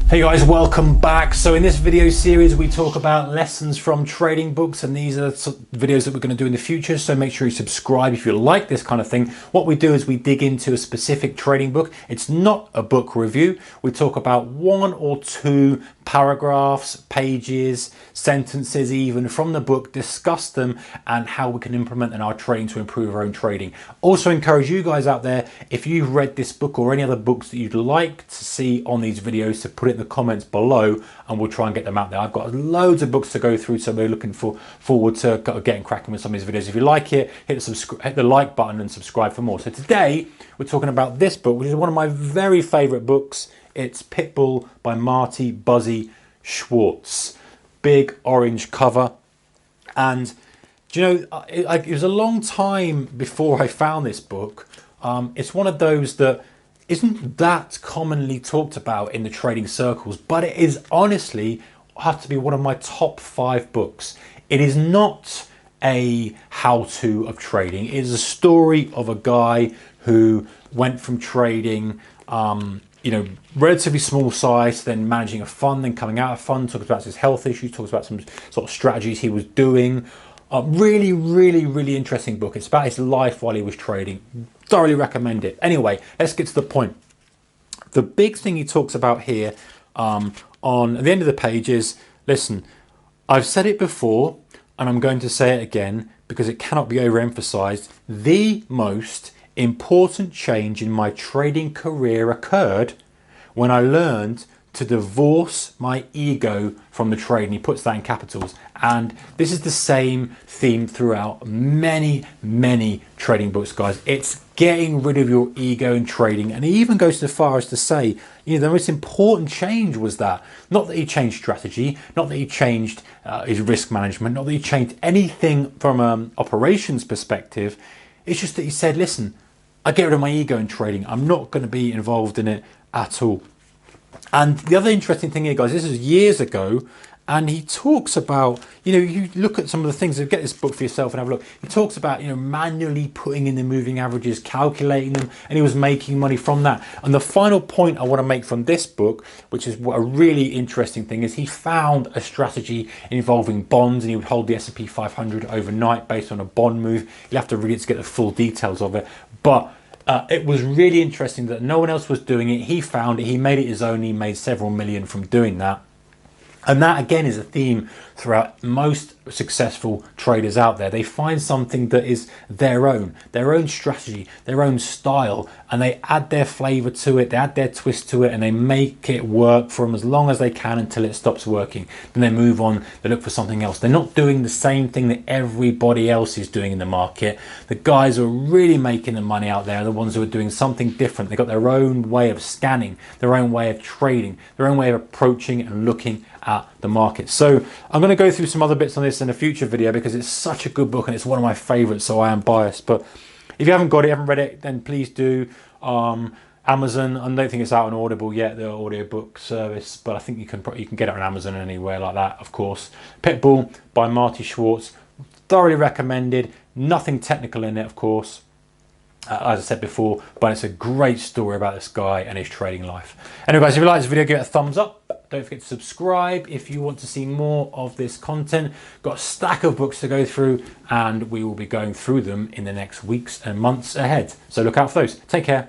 Hey guys, welcome back. So in this video series we talk about lessons from trading books, and these are the videos that we're going to do in the future, so make sure you subscribe if you like this kind of thing. What we do is we dig into a specific trading book. It's not a book review. We talk about one or two paragraphs, pages, sentences even from the book, discuss them and how we can implement in our trading to improve our own trading. Also encourage you guys out there, if you've read this book or any other books that you'd like to see on these videos, to put it in the comments below and we'll try and get them out there. I've got loads of books to go through, so we're looking forward to getting cracking with some of these videos. If you like it, hit the like button and subscribe for more. So today we're talking about this book, which is one of my very favorite books. It's Pitbull by Marty Buzzy Schwartz. Big orange cover. And do you know, it was a long time before I found this book. It's one of those that isn't that commonly talked about in the trading circles, but it is honestly had to be one of my top 5 books. It is not a how-to of trading. It is a story of a guy who went from trading relatively small size, then managing a fund, then coming out of fund, talks about his health issues, talks about some sort of strategies he was doing. Really interesting book. It's about his life while he was trading. Thoroughly recommend it. Anyway, let's get to the point. The big thing he talks about here on the end of the page is, listen, I've said it before and I'm going to say it again because it cannot be overemphasized. The most important change in my trading career occurred when I learned to divorce my ego from the trade, and he puts that in capitals. And this is the same theme throughout many trading books, guys. It's getting rid of your ego in trading. And he even goes so far as to say, the most important change was that, not that he changed strategy, not that he changed his risk management, not that he changed anything from an operations perspective. It's just that he said, listen, I get rid of my ego in trading. I'm not going to be involved in it at all. And the other interesting thing here, guys, this is years ago, and he talks about, you look at some of the things, get this book for yourself and have a look. He talks about, manually putting in the moving averages, calculating them, and he was making money from that. And the final point I want to make from this book, which is what a really interesting thing, is he found a strategy involving bonds, and he would hold the S&P 500 overnight based on a bond move. You'll have to read it to get the full details of it. But it was really interesting that no one else was doing it. He found it, he made it his own, he made several million from doing that. And that again is a theme throughout most successful traders out there. They find something that is their own strategy, their own style, and they add their flavor to it, they add their twist to it, and they make it work for them as long as they can until it stops working. Then they move on, they look for something else. They're not doing the same thing that everybody else is doing in the market. The guys who are really making the money out there are the ones who are doing something different. They've got their own way of scanning, their own way of trading, their own way of approaching and looking at the market. So I'm going to go through some other bits on this in a future video because it's such a good book and it's one of my favorites, so I am biased. But if you haven't got it, haven't read it, then please do. Amazon, I don't think it's out on Audible yet, the audiobook service, but I think you can get it on Amazon and anywhere like that, of course. Pitbull by Marty Schwartz, thoroughly recommended. Nothing technical in it, of course, as I said before, but it's a great story about this guy and his trading life. Anyway, guys, if you like this video, give it a thumbs up. Don't forget to subscribe if you want to see more of this content. Got a stack of books to go through, and we will be going through them in the next weeks and months ahead. So look out for those. Take care.